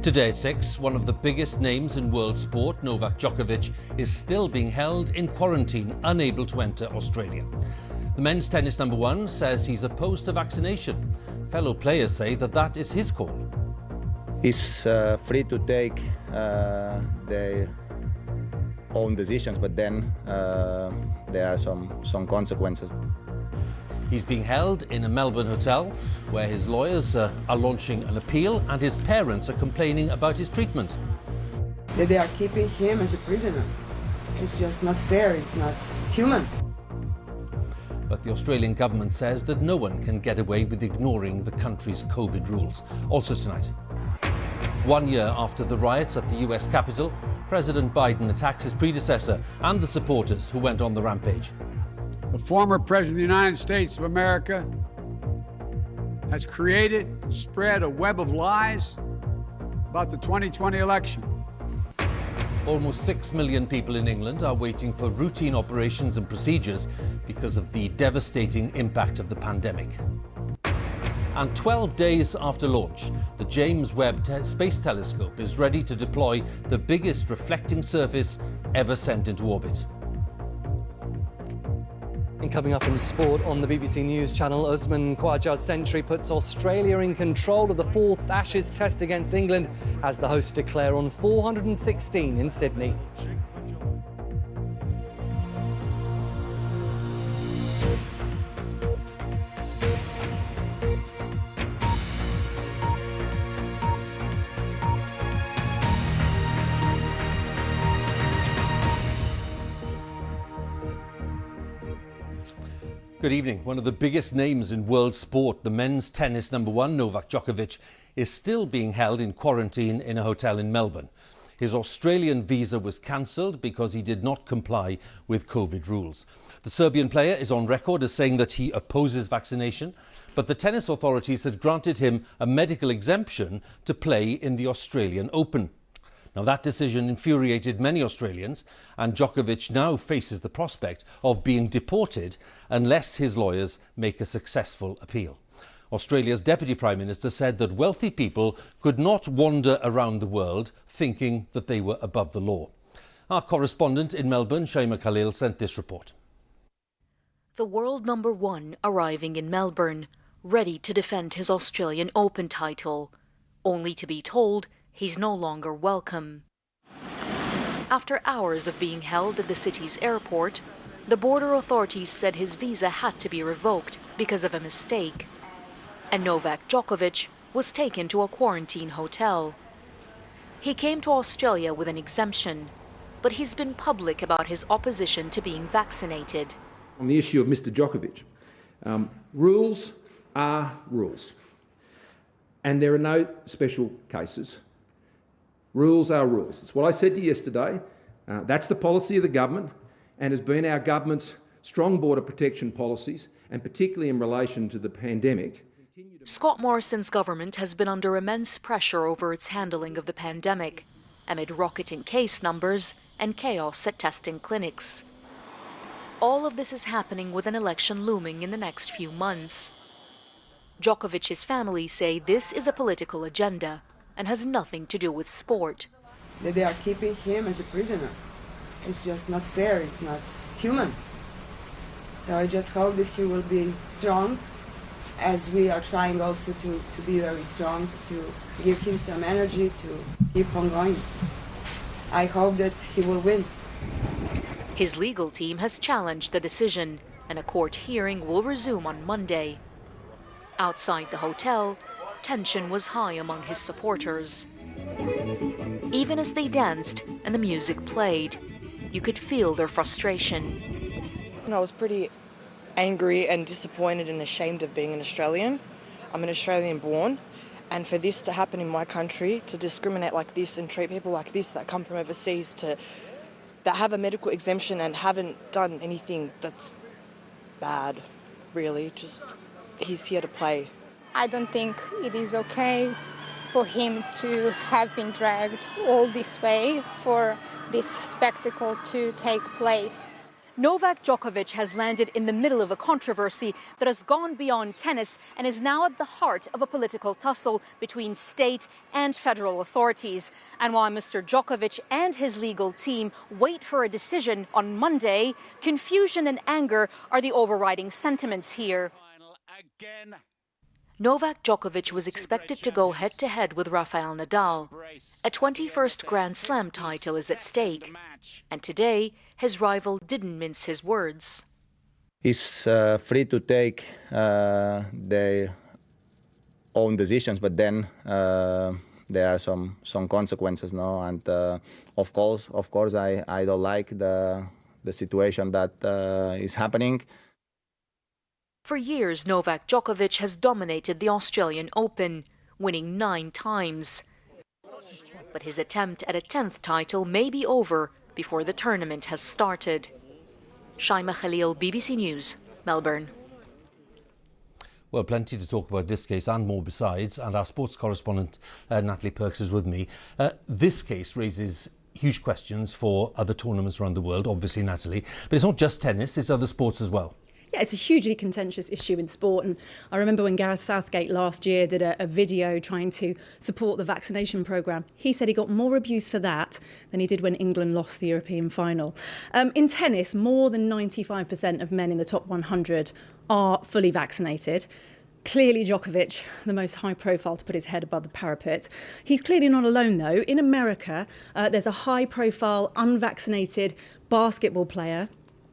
Today at 6, one of the biggest names in world sport, Novak Djokovic, is still being held in quarantine, unable to enter Australia. The men's tennis number one says he's opposed to vaccination. Fellow players say that is his call. He's free to take their own decisions, but then there are some consequences. He's being held in a Melbourne hotel where his lawyers are launching an appeal and his parents are complaining about his treatment. They are keeping him as a prisoner. It's just not fair, it's not human. But the Australian government says that no one can get away with ignoring the country's COVID rules. Also tonight, 1 year after the riots at the US Capitol, President Biden attacks his predecessor and the supporters who went on the rampage. The former President of the United States of America has created and spread a web of lies about the 2020 election. Almost 6 million people in England are waiting for routine operations and procedures because of the devastating impact of the pandemic. And 12 days after launch, the James Webb Space Telescope is ready to deploy the biggest reflecting surface ever sent into orbit. And coming up in sport on the BBC News channel, Usman Khawaja's century puts Australia in control of the fourth Ashes test against England as the hosts declare on 416 in Sydney. Good evening. One of the biggest names in world sport, the men's tennis number one, Novak Djokovic, is still being held in quarantine in a hotel in Melbourne. His Australian visa was cancelled because he did not comply with COVID rules. The Serbian player is on record as saying that he opposes vaccination, but the tennis authorities had granted him a medical exemption to play in the Australian Open. Now, that decision infuriated many Australians, and Djokovic now faces the prospect of being deported unless his lawyers make a successful appeal. Australia's Deputy Prime Minister said that wealthy people could not wander around the world thinking that they were above the law. Our correspondent in Melbourne, Shaima Khalil, sent this report. The world number one arriving in Melbourne, ready to defend his Australian Open title, only to be told he's no longer welcome. After hours of being held at the city's airport, the border authorities said his visa had to be revoked because of a mistake, and Novak Djokovic was taken to a quarantine hotel. He came to Australia with an exemption, but he's been public about his opposition to being vaccinated. On the issue of Mr. Djokovic, rules are rules, and there are no special cases. Rules are rules. It's what I said to you yesterday. That's the policy of the government and has been our government's strong border protection policies, and particularly in relation to the pandemic. Scott Morrison's government has been under immense pressure over its handling of the pandemic, amid rocketing case numbers and chaos at testing clinics. All of this is happening with an election looming in the next few months. Djokovic's family say this is a political agenda and has nothing to do with sport. They are keeping him as a prisoner. It's just not fair, it's not human. So I just hope that he will be strong, as we are trying also to be very strong, to give him some energy to keep on going. I hope that he will win. His legal team has challenged the decision, and a court hearing will resume on Monday. Outside the hotel, Tension was high among his supporters. Even as they danced and the music played, you could feel their frustration. I was pretty angry and disappointed and ashamed of being an Australian. I'm an Australian born, and for this to happen in my country, to discriminate like this and treat people like this that come from overseas, that have a medical exemption and haven't done anything that's bad, really. Just, he's here to play. I don't think it is okay for him to have been dragged all this way for this spectacle to take place. Novak Djokovic has landed in the middle of a controversy that has gone beyond tennis and is now at the heart of a political tussle between state and federal authorities. And while Mr. Djokovic and his legal team wait for a decision on Monday, confusion and anger are the overriding sentiments here. Novak Djokovic was expected to go head-to-head with Rafael Nadal. A 21st Grand Slam title is at stake. And today, his rival didn't mince his words. He's free to take their own decisions, but then there are some consequences, no? And of course, I don't like the situation that is happening. For years, Novak Djokovic has dominated the Australian Open, winning 9 times. But his attempt at a 10th title may be over before the tournament has started. Shaima Khalil, BBC News, Melbourne. Well, plenty to talk about this case and more besides, and our sports correspondent Natalie Perks is with me. This case raises huge questions for other tournaments around the world, obviously, Natalie, but it's not just tennis, it's other sports as well. Yeah, it's a hugely contentious issue in sport, and I remember when Gareth Southgate last year did a video trying to support the vaccination programme. He said he got more abuse for that than he did when England lost the European final. In tennis, more than 95% of men in the top 100 are fully vaccinated. Clearly Djokovic, the most high profile to put his head above the parapet. He's clearly not alone though. In America, there's a high profile unvaccinated basketball player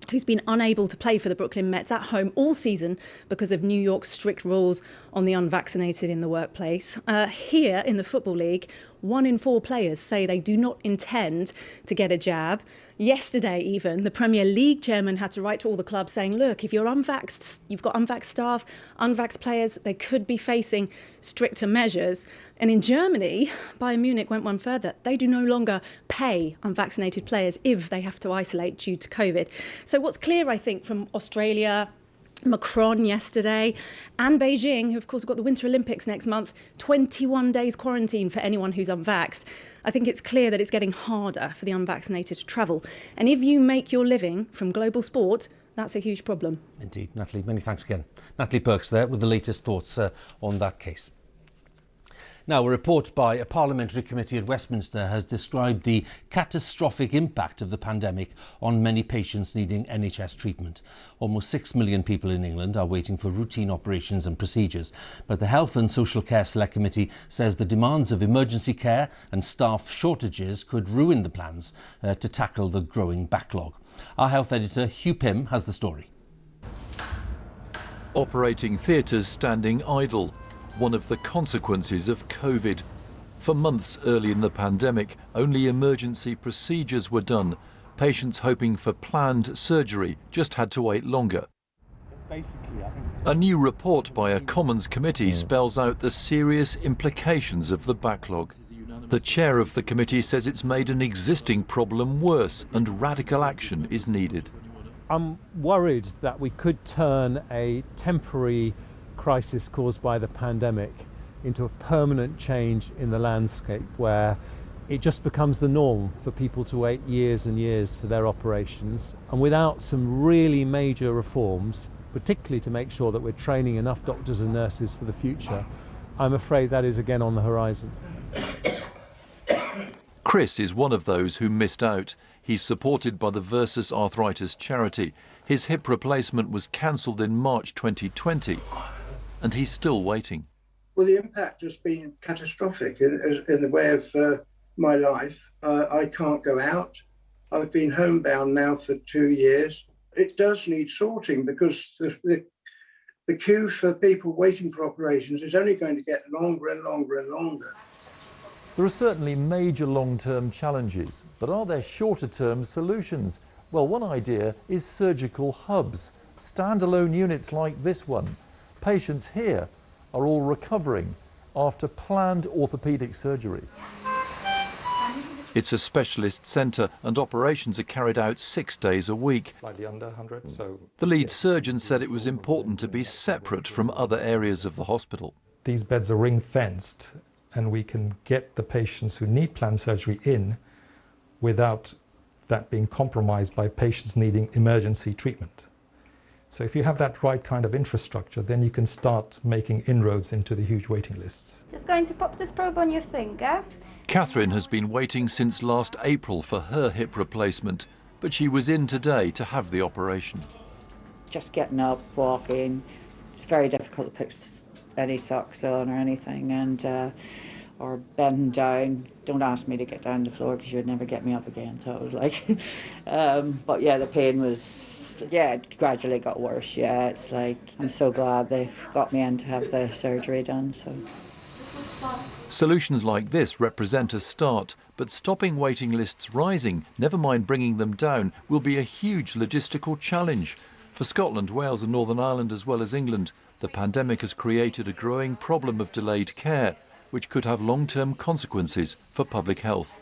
who's been unable to play for the Brooklyn Nets at home all season because of New York's strict rules on the unvaccinated in the workplace. Here in the Football League, 1 in 4 players say they do not intend to get a jab. Yesterday even, the Premier League chairman had to write to all the clubs saying, look, if you're unvaxxed, you've got unvaxxed staff, unvaxxed players, they could be facing stricter measures. And in Germany, Bayern Munich went one further. They do no longer pay unvaccinated players if they have to isolate due to COVID. So what's clear, I think, from Australia, Macron yesterday, and Beijing, who of course have got the Winter Olympics next month, 21 days quarantine for anyone who's unvaxxed. I think it's clear that it's getting harder for the unvaccinated to travel. And if you make your living from global sport, that's a huge problem. Indeed. Natalie, many thanks again. Natalie Perks there with the latest thoughts on that case. Now, a report by a parliamentary committee at Westminster has described the catastrophic impact of the pandemic on many patients needing NHS treatment. Almost 6 million people in England are waiting for routine operations and procedures. But the Health and Social Care Select Committee says the demands of emergency care and staff shortages could ruin the plans to tackle the growing backlog. Our health editor, Huw has the story. Operating theatres standing idle. One of the consequences of COVID. For months early in the pandemic, only emergency procedures were done. Patients hoping for planned surgery just had to wait longer. A new report by a Commons committee spells out the serious implications of the backlog. The chair of the committee says it's made an existing problem worse and radical action is needed. I'm worried that we could turn a temporary crisis caused by the pandemic into a permanent change in the landscape where it just becomes the norm for people to wait years and years for their operations, and without some really major reforms, particularly to make sure that we're training enough doctors and nurses for the future, I'm afraid that is again on the horizon. Chris is one of those who missed out. He's supported by the Versus Arthritis charity. His hip replacement was cancelled in March 2020. And he's still waiting. Well, the impact has been catastrophic in the way of my life. I can't go out. I've been homebound now for 2 years. It does need sorting because the the queue for people waiting for operations is only going to get longer and longer and longer. There are certainly major long-term challenges, but are there shorter-term solutions? Well, one idea is surgical hubs, standalone units like this one. Patients here are all recovering after planned orthopaedic surgery. It's a specialist centre and operations are carried out 6 days a week. Slightly under 100, so... The lead surgeon said it was important to be separate from other areas of the hospital. These beds are ring-fenced and we can get the patients who need planned surgery in without that being compromised by patients needing emergency treatment. So if you have that right kind of infrastructure, then you can start making inroads into the huge waiting lists. Just going to pop this probe on your finger. Catherine has been waiting since last April for her hip replacement, but she was in today to have the operation. Just getting up, walking, it's very difficult to put any socks on or anything, and or bending down. Don't ask me to get down the floor because you'd never get me up again. So it was like, but yeah, the pain was, yeah, it gradually got worse. Yeah, it's like, I'm so glad they've got me in to have the surgery done. So. Solutions like this represent a start, but stopping waiting lists rising, never mind bringing them down, will be a huge logistical challenge. For Scotland, Wales and Northern Ireland as well as England, the pandemic has created a growing problem of delayed care, which could have long-term consequences for public health.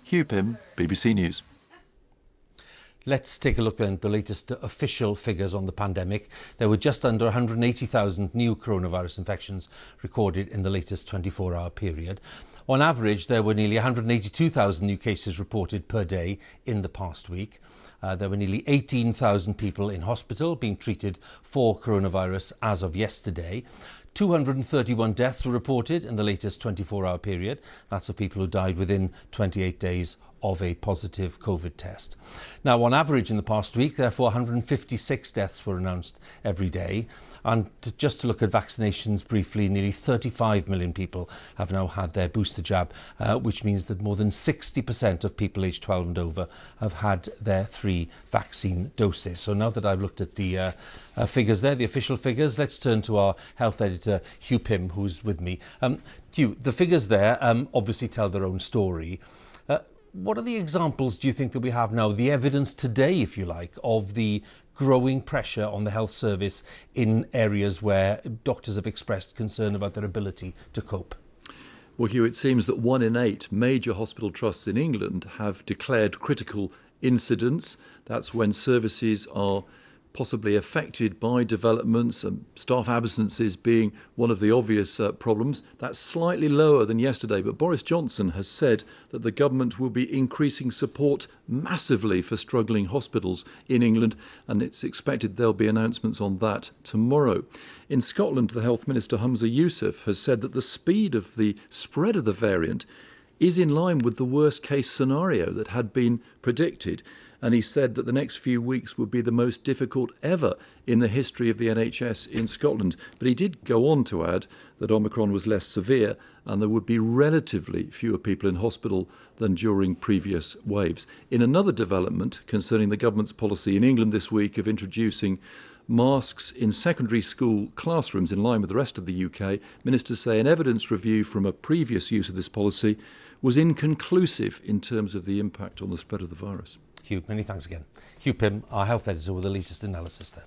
Huw Pym, BBC News. Let's take a look then at the latest official figures on the pandemic. There were just under 180,000 new coronavirus infections recorded in the latest 24-hour period. On average, there were nearly 182,000 new cases reported per day in the past week. There were nearly 18,000 people in hospital being treated for coronavirus as of yesterday. 231 deaths were reported in the latest 24-hour period. That's of people who died within 28 days of a positive COVID test. Now, on average in the past week, therefore, 156 deaths were announced every day. And just to look at vaccinations briefly, nearly 35 million people have now had their booster jab, which means that more than 60% of people aged 12 and over have had their 3 vaccine doses. So now that I've looked at the figures there, the official figures, let's turn to our health editor, Huw Pym, who's with me. Huw, the figures there obviously tell their own story. What are the examples, do you think, that we have now, the evidence today, if you like, of the growing pressure on the health service in areas where doctors have expressed concern about their ability to cope? Well, Huw, it seems that 1 in 8 major hospital trusts in England have declared critical incidents. That's when services are possibly affected by developments and staff absences being one of the obvious problems. That's slightly lower than yesterday, but Boris Johnson has said that the government will be increasing support massively for struggling hospitals in England, and it's expected there'll be announcements on that tomorrow. In Scotland, the Health Minister Humza Yousaf has said that the speed of the spread of the variant is in line with the worst case scenario that had been predicted. And he said that the next few weeks would be the most difficult ever in the history of the NHS in Scotland. But he did go on to add that Omicron was less severe and there would be relatively fewer people in hospital than during previous waves. In another development concerning the government's policy in England this week of introducing masks in secondary school classrooms in line with the rest of the UK, ministers say an evidence review from a previous use of this policy was inconclusive in terms of the impact on the spread of the virus. Huw, many thanks again. Huw Pym, our health editor, with the latest analysis there.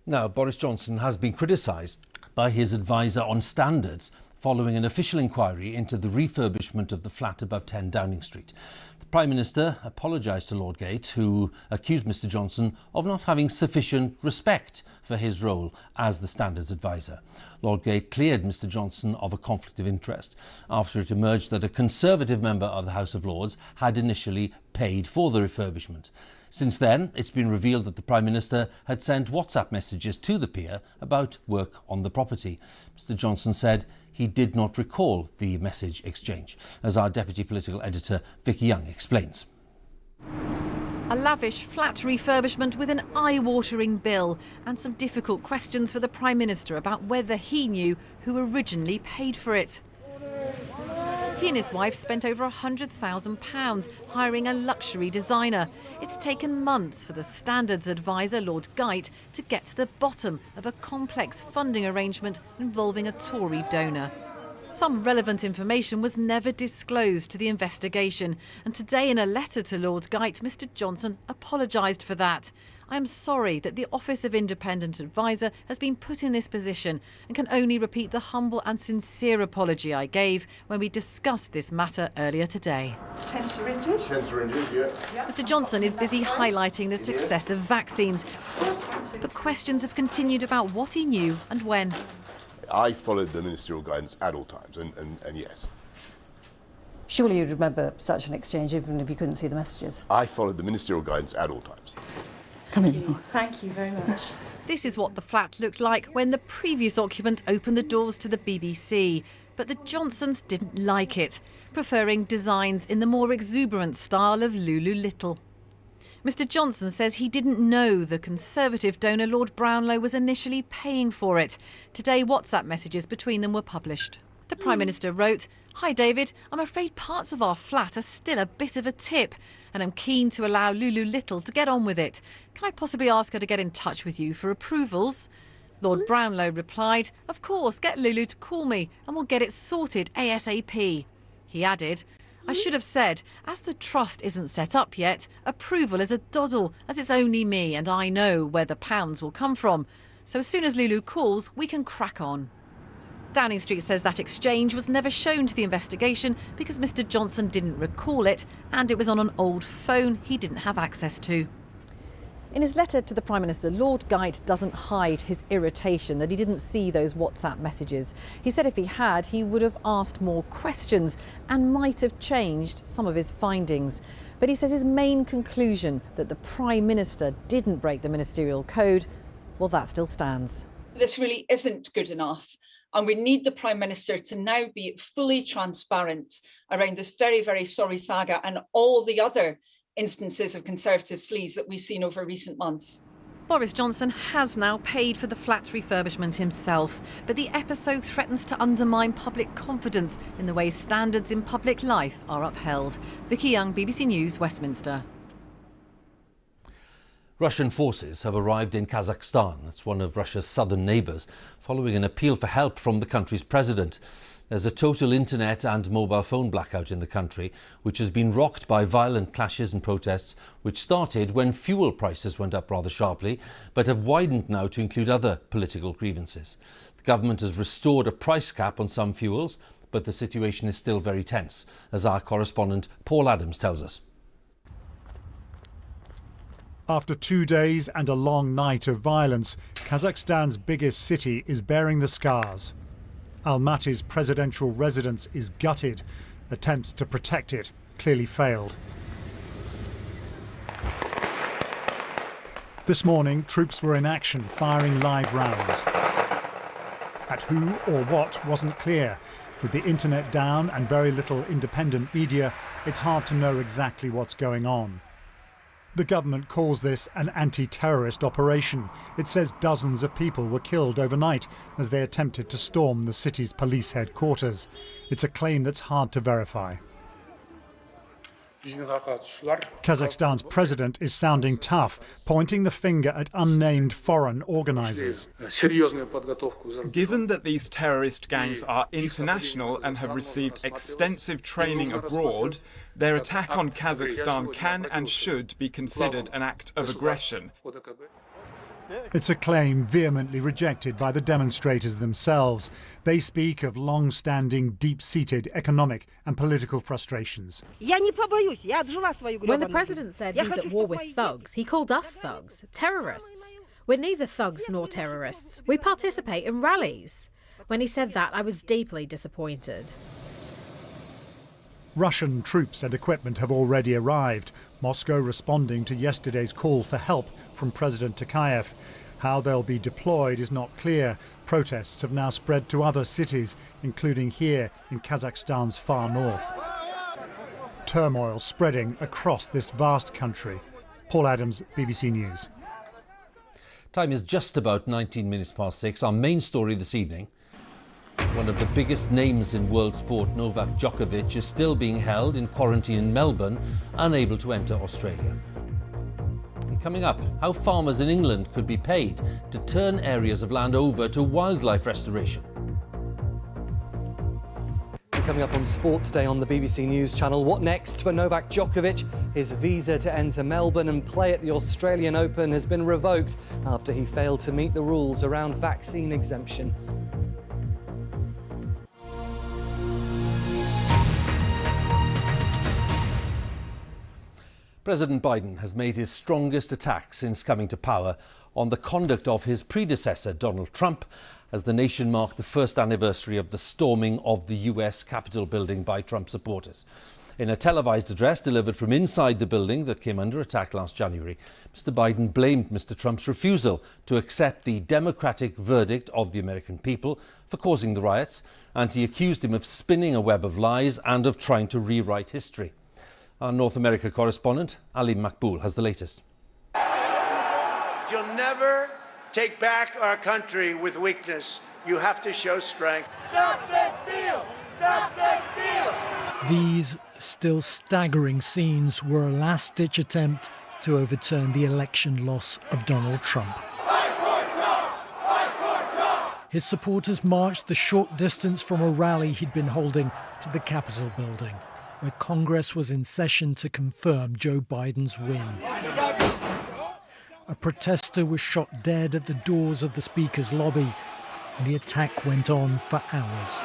Now, Boris Johnson has been criticised by his advisor on standards following an official inquiry into the refurbishment of the flat above 10 Downing Street. The Prime Minister apologised to Lordgate, who accused Mr Johnson of not having sufficient respect for his role as the standards advisor. Lordgate cleared Mr Johnson of a conflict of interest after it emerged that a Conservative member of the House of Lords had initially paid for the refurbishment. Since then, it's been revealed that the Prime Minister had sent WhatsApp messages to the peer about work on the property. Mr Johnson said he did not recall the message exchange, as our Deputy Political Editor Vicky Young explains. A lavish flat refurbishment with an eye-watering bill and some difficult questions for the Prime Minister about whether he knew who originally paid for it. He and his wife spent over £100,000 hiring a luxury designer. It's taken months for the Standards advisor, Lord Geidt, to get to the bottom of a complex funding arrangement involving a Tory donor. Some relevant information was never disclosed to the investigation, and today in a letter to Lord Geidt, Mr Johnson apologised for that. I am sorry that the Office of Independent Advisor has been put in this position and can only repeat the humble and sincere apology I gave when we discussed this matter earlier today. 10 syringes. 10 syringes, yeah. Mr Johnson is busy highlighting the success of vaccines, but questions have continued about what he knew and when. I followed the ministerial guidance at all times, and yes. Surely you'd remember such an exchange even if you couldn't see the messages. I followed the ministerial guidance at all times. Come in. Thank you very much. This is what the flat looked like when the previous occupant opened the doors to the BBC. But the Johnsons didn't like it, preferring designs in the more exuberant style of Lulu Little. Mr Johnson says he didn't know the Conservative donor Lord Brownlow was initially paying for it. Today, WhatsApp messages between them were published. The Prime Minister wrote, "Hi David, I'm afraid parts of our flat are still a bit of a tip and I'm keen to allow Lulu Little to get on with it. Can I possibly ask her to get in touch with you for approvals?" Lord Brownlow replied, "Of course, get Lulu to call me and we'll get it sorted ASAP." He added, "I should have said, as the trust isn't set up yet, approval is a doddle, as it's only me and I know where the pounds will come from. So as soon as Lulu calls, we can crack on." Downing Street says that exchange was never shown to the investigation because Mr Johnson didn't recall it and it was on an old phone he didn't have access to. In his letter to the Prime Minister, Lord Geidt doesn't hide his irritation that he didn't see those WhatsApp messages. He said if he had, he would have asked more questions and might have changed some of his findings. But he says his main conclusion that the Prime Minister didn't break the ministerial code, well, that still stands. This really isn't good enough. And we need the Prime Minister to now be fully transparent around this very, very sorry saga and all the other instances of Conservative sleaze that we've seen over recent months. Boris Johnson has now paid for the flat refurbishment himself, but the episode threatens to undermine public confidence in the way standards in public life are upheld. Vicky Young, BBC News, Westminster. Russian forces have arrived in Kazakhstan, that's one of Russia's southern neighbours, following an appeal for help from the country's president. There's a total internet and mobile phone blackout in the country, which has been rocked by violent clashes and protests, which started when fuel prices went up rather sharply, but have widened now to include other political grievances. The government has restored a price cap on some fuels, but the situation is still very tense, as our correspondent Paul Adams tells us. After 2 days and a long night of violence, Kazakhstan's biggest city is bearing the scars. Almaty's presidential residence is gutted. Attempts to protect it clearly failed. This morning, troops were in action, firing live rounds. At who or what wasn't clear. With the internet down and very little independent media, it's hard to know exactly what's going on. The government calls this an anti-terrorist operation. It says dozens of people were killed overnight as they attempted to storm the city's police headquarters. It's a claim that's hard to verify. Kazakhstan's president is sounding tough, pointing the finger at unnamed foreign organisers. Given that these terrorist gangs are international and have received extensive training abroad, their attack on Kazakhstan can and should be considered an act of aggression. It's a claim vehemently rejected by the demonstrators themselves. They speak of long-standing, deep-seated economic and political frustrations. When the president said he's at war with thugs, he called us thugs, terrorists. We're neither thugs nor terrorists. We participate in rallies. When he said that, I was deeply disappointed. Russian troops and equipment have already arrived, Moscow responding to yesterday's call for help from President Tokayev. How they'll be deployed is not clear. Protests have now spread to other cities, including here in Kazakhstan's far north. Turmoil spreading across this vast country. Paul Adams, BBC News. Time is just about 19 minutes past 6. Our main story this evening. One of the biggest names in world sport, Novak Djokovic, is still being held in quarantine in Melbourne, unable to enter Australia. And coming up, how farmers in England could be paid to turn areas of land over to wildlife restoration. Coming up on Sports Day on the BBC News Channel, what next for Novak Djokovic? His visa to enter Melbourne and play at the Australian Open has been revoked after he failed to meet the rules around vaccine exemption. President Biden has made his strongest attack since coming to power on the conduct of his predecessor, Donald Trump, as the nation marked the first anniversary of the storming of the US Capitol building by Trump supporters. In a televised address delivered from inside the building that came under attack last January, Mr. Biden blamed Mr. Trump's refusal to accept the democratic verdict of the American people for causing the riots, and he accused him of spinning a web of lies and of trying to rewrite history. Our North America correspondent, Ali Makboul, has the latest. You'll never take back our country with weakness. You have to show strength. Stop the steal! Stop the steal! These still staggering scenes were a last-ditch attempt to overturn the election loss of Donald Trump. Fight for Trump! Fight for Trump! His supporters marched the short distance from a rally he'd been holding to the Capitol building, where Congress was in session to confirm Joe Biden's win. A protester was shot dead at the doors of the Speaker's lobby, and the attack went on for hours.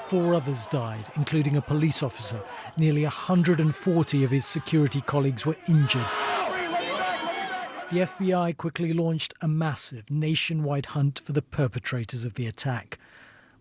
4 others died, including a police officer. Nearly 140 of his security colleagues were injured. The FBI quickly launched a massive nationwide hunt for the perpetrators of the attack.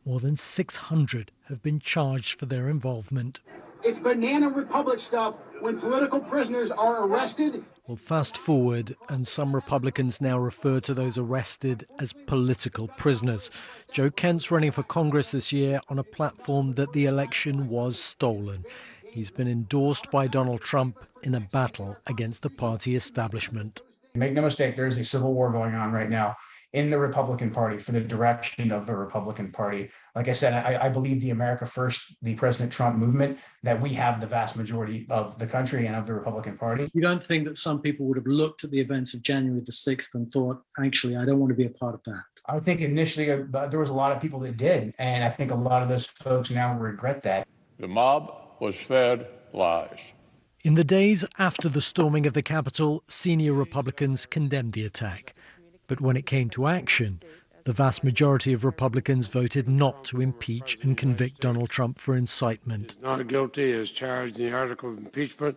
More than 600 have been charged for their involvement. It's banana republic stuff when political prisoners are arrested. Well, fast forward, and some Republicans now refer to those arrested as political prisoners. Joe Kent's running for Congress this year on a platform that the election was stolen. He's been endorsed by Donald Trump in a battle against the party establishment. Make no mistake, there is a civil war going on right now in the Republican Party for the direction of the Republican Party. Like I said, I believe the America First, the President Trump movement, that we have the vast majority of the country and of the Republican Party. You don't think that some people would have looked at the events of January the 6th and thought, actually, I don't want to be a part of that? I think initially there was a lot of people that did, and I think a lot of those folks now regret that. The mob was fed lies. In the days after the storming of the Capitol, senior Republicans condemned the attack. But when it came to action, the vast majority of Republicans voted not to impeach and convict Donald Trump for incitement. Not guilty as charged in the article of impeachment.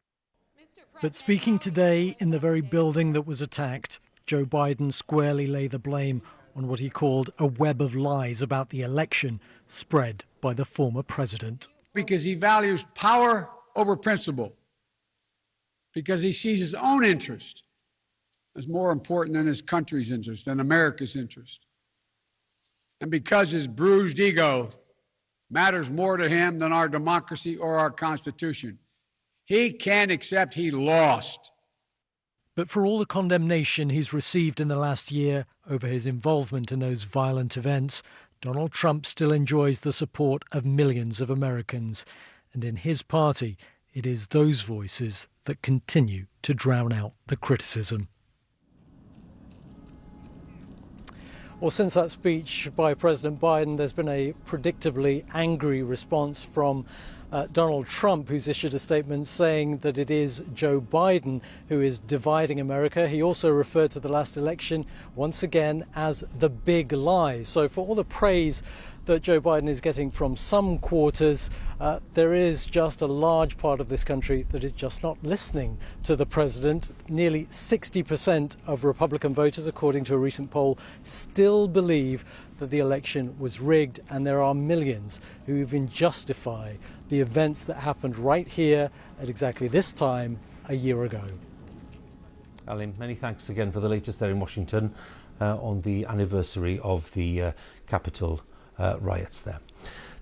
But speaking today in the very building that was attacked, Joe Biden squarely lay the blame on what he called a web of lies about the election spread by the former president. Because he values power over principle. Because he sees his own interest as more important than his country's interest, than America's interest. And because his bruised ego matters more to him than our democracy or our Constitution, he can't accept he lost. But for all the condemnation he's received in the last year over his involvement in those violent events, Donald Trump still enjoys the support of millions of Americans. And in his party, it is those voices that continue to drown out the criticism. Well, since that speech by President Biden, there's been a predictably angry response from Donald Trump, who's issued a statement saying that it is Joe Biden who is dividing America. He also referred to the last election once again as the big lie. So for all the praise that Joe Biden is getting from some quarters, there is just a large part of this country that is just not listening to the president. Nearly 60% of Republican voters, according to a recent poll, still believe that the election was rigged, and there are millions who even justify the events that happened right here at exactly this time a year ago. Alim, many thanks again for the latest there in Washington on the anniversary of the Capitol riots there.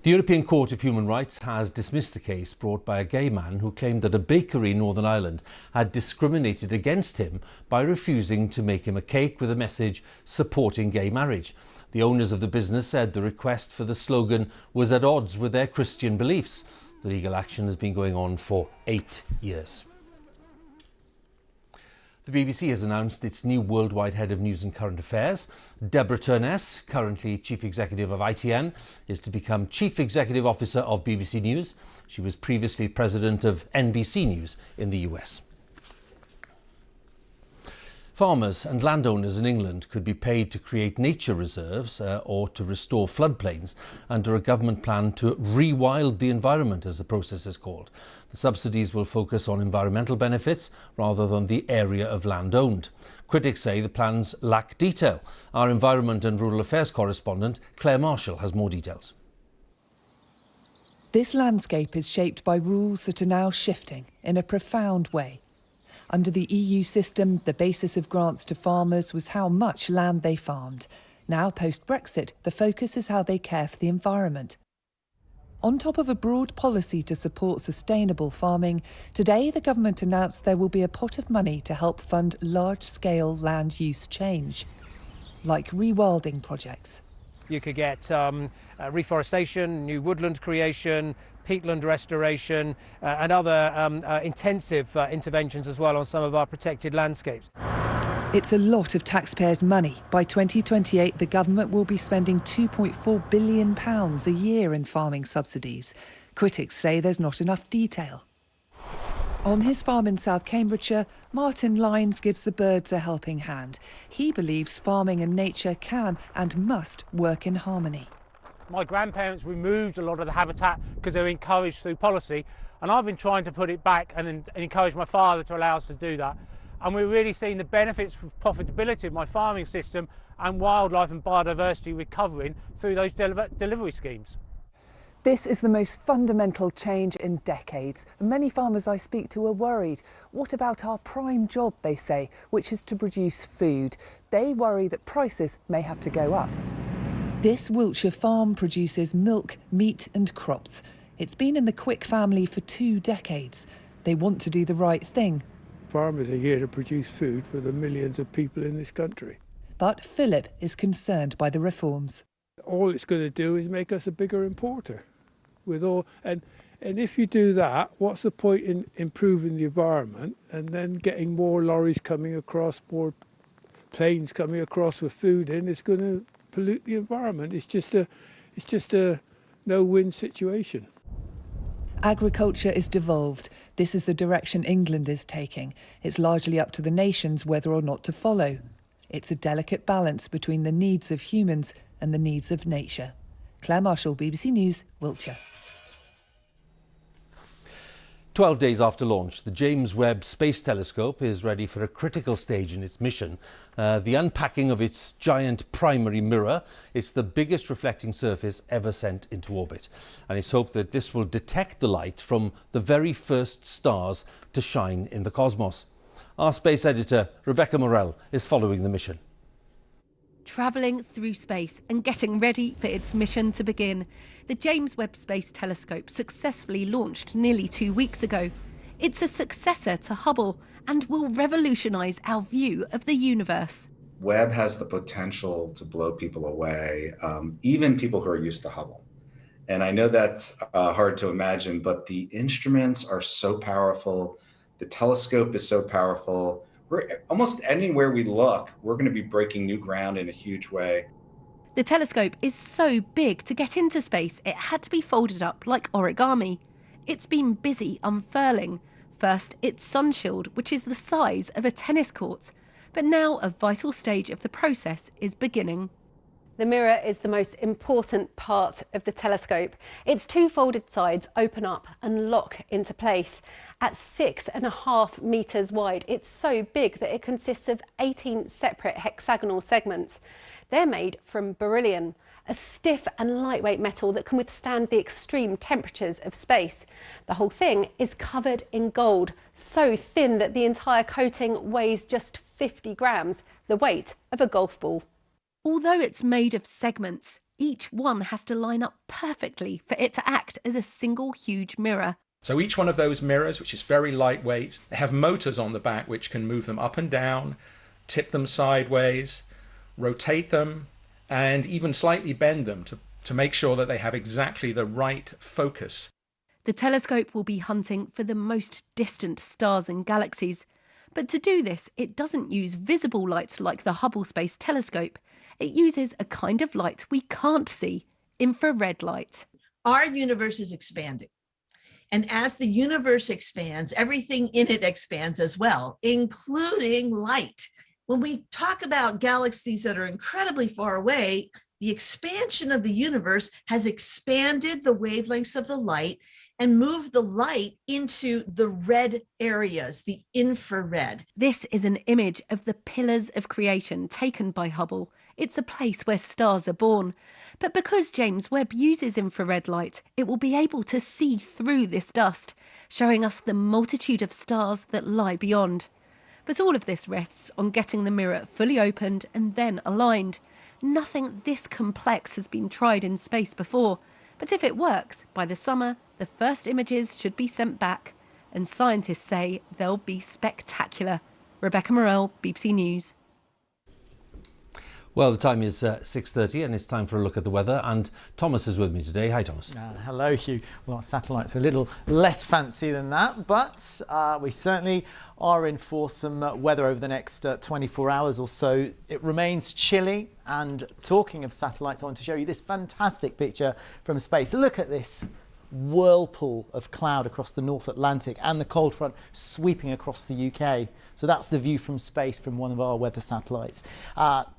The European Court of Human Rights has dismissed a case brought by a gay man who claimed that a bakery in Northern Ireland had discriminated against him by refusing to make him a cake with a message supporting gay marriage. The owners of the business said the request for the slogan was at odds with their Christian beliefs. The legal action has been going on for 8 years. The BBC has announced its new worldwide head of news and current affairs. Deborah Turness, currently Chief Executive of ITN, is to become Chief Executive Officer of BBC News. She was previously President of NBC News in the US. Farmers and landowners in England could be paid to create nature reserves or to restore floodplains under a government plan to rewild the environment, as the process is called. The subsidies will focus on environmental benefits rather than the area of land owned. Critics say the plans lack detail. Our Environment and Rural Affairs correspondent Claire Marshall has more details. This landscape is shaped by rules that are now shifting in a profound way. Under the EU system, the basis of grants to farmers was how much land they farmed. Now, post-Brexit, the focus is how they care for the environment. On top of a broad policy to support sustainable farming, today the government announced there will be a pot of money to help fund large-scale land use change, like rewilding projects. You could get reforestation, new woodland creation, peatland restoration and other intensive interventions as well on some of our protected landscapes. It's a lot of taxpayers' money. By 2028, the government will be spending £2.4 billion a year in farming subsidies. Critics say there's not enough detail. On his farm in South Cambridgeshire, Martin Lyons gives the birds a helping hand. He believes farming and nature can and must work in harmony. My grandparents removed a lot of the habitat because they were encouraged through policy, and I've been trying to put it back and encourage my father to allow us to do that. And we're really seeing the benefits of profitability of my farming system and wildlife and biodiversity recovering through those delivery schemes. This is the most fundamental change in decades. Many farmers I speak to are worried. What about our prime job, they say, which is to produce food? They worry that prices may have to go up. This Wiltshire farm produces milk, meat and crops. It's been in the Quick family for 2 decades. They want to do the right thing. Farmers are here to produce food for the millions of people in this country. But Philip is concerned by the reforms. All it's going to do is make us a bigger importer. And if you do that, what's the point in improving the environment and then getting more lorries coming across, more planes coming across with food in? It's going to pollute the environment. It's just a no-win situation. Agriculture is devolved. This is the direction England is taking. It's largely up to the nations whether or not to follow. It's a delicate balance between the needs of humans and the needs of nature. Claire Marshall, BBC News, Wiltshire. 12 days after launch, the James Webb Space Telescope is ready for a critical stage in its mission. The unpacking of its giant primary mirror. It's the biggest reflecting surface ever sent into orbit. And it's hoped that this will detect the light from the very first stars to shine in the cosmos. Our space editor, Rebecca Morell, is following the mission. Travelling through space and getting ready for its mission to begin. The James Webb Space Telescope successfully launched nearly 2 weeks ago. It's a successor to Hubble and will revolutionise our view of the universe. Webb has the potential to blow people away, even people who are used to Hubble. And I know that's hard to imagine, but the instruments are so powerful. The telescope is so powerful. Almost anywhere we look, we're going to be breaking new ground in a huge way. The telescope is so big, to get into space, it had to be folded up like origami. It's been busy unfurling. First, its sun shield, which is the size of a tennis court. But now a vital stage of the process is beginning. The mirror is the most important part of the telescope. Its 2 folded sides open up and lock into place. At 6.5 metres wide, it's so big that it consists of 18 separate hexagonal segments. They're made from beryllium, a stiff and lightweight metal that can withstand the extreme temperatures of space. The whole thing is covered in gold, so thin that the entire coating weighs just 50 grams, the weight of a golf ball. Although it's made of segments, Each one has to line up perfectly for it to act as a single huge mirror. So each one of those mirrors, which is very lightweight, they have motors on the back which can move them up and down, tip them sideways, rotate them, and even slightly bend them to make sure that they have exactly the right focus. The telescope will be hunting for the most distant stars and galaxies. But to do this, it doesn't use visible light like the Hubble Space Telescope. It uses a kind of light we can't see, infrared light. Our universe is expanding. And as the universe expands, everything in it expands as well, including light. When we talk about galaxies that are incredibly far away, the expansion of the universe has expanded the wavelengths of the light and moved the light into the red areas, the infrared. This is an image of the pillars of creation taken by Hubble. It's a place where stars are born. But because James Webb uses infrared light, it will be able to see through this dust, showing us the multitude of stars that lie beyond. But all of this rests on getting the mirror fully opened and then aligned. Nothing this complex has been tried in space before. But if it works, by the summer, the first images should be sent back. And scientists say they'll be spectacular. Rebecca Morell, BBC News. Well, the time is 6:30 and it's time for a look at the weather. And Thomas is with me today. Hi, Thomas. Hello, Huw. Well, our satellites are a little less fancy than that, but we certainly are in for some weather over the next 24 hours or so. It remains chilly. And talking of satellites, I want to show you this fantastic picture from space. Look at this whirlpool of cloud across the North Atlantic and the cold front sweeping across the UK. So that's the view from space from one of our weather satellites.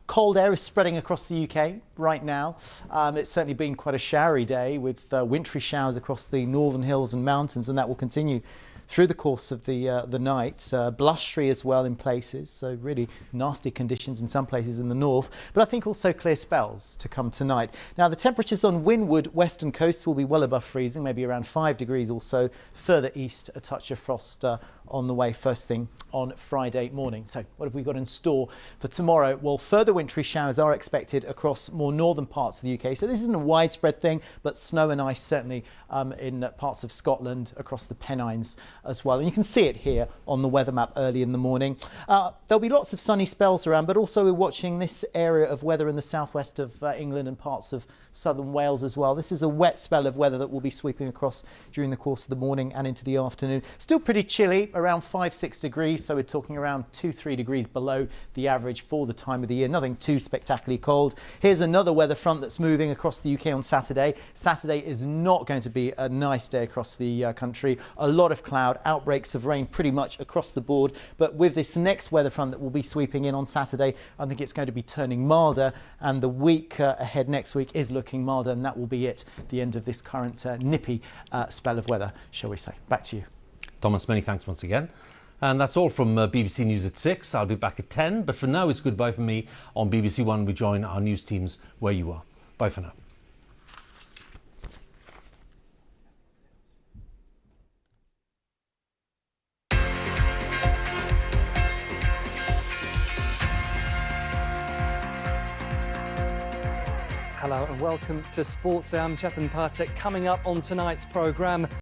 Cold air is spreading across the UK right now. It's certainly been quite a showery day with wintry showers across the northern hills and mountains, and that will continue through the course of the night. Blustery as well in places, so really nasty conditions in some places in the north, but I think also clear spells to come tonight. Now the temperatures on windward western coasts will be well above freezing, maybe around 5 degrees or so. Further east, a touch of frost on the way first thing on Friday morning. So what have we got in store for tomorrow? Well, further wintry showers are expected across more northern parts of the UK. So this isn't a widespread thing, but snow and ice certainly in parts of Scotland, across the Pennines as well. And you can see it here on the weather map early in the morning. There'll be lots of sunny spells around, but also we're watching this area of weather in the southwest of England and parts of southern Wales as well. This is a wet spell of weather that will be sweeping across during the course of the morning and into the afternoon. Still pretty chilly, around 5-6 degrees, so we're talking around 2-3 degrees below the average for the time of the year. Nothing too spectacularly cold. Here's another weather front that's moving across the UK on Saturday. Saturday is not going to be a nice day across the country. A lot of cloud, outbreaks of rain pretty much across the board, but with this next weather front that will be sweeping in on Saturday, I think it's going to be turning milder, and the week ahead next week is looking milder, and that will be it, the end of this current nippy spell of weather, shall we say. Back to you. Thomas, many thanks once again. And that's all from BBC News at 6. I'll be back at 10, but for now it's goodbye from me on BBC One. We join our news teams where you are. Bye for now. Hello and welcome to Sports Day. I'm Chetan Patek. Coming up on tonight's programme,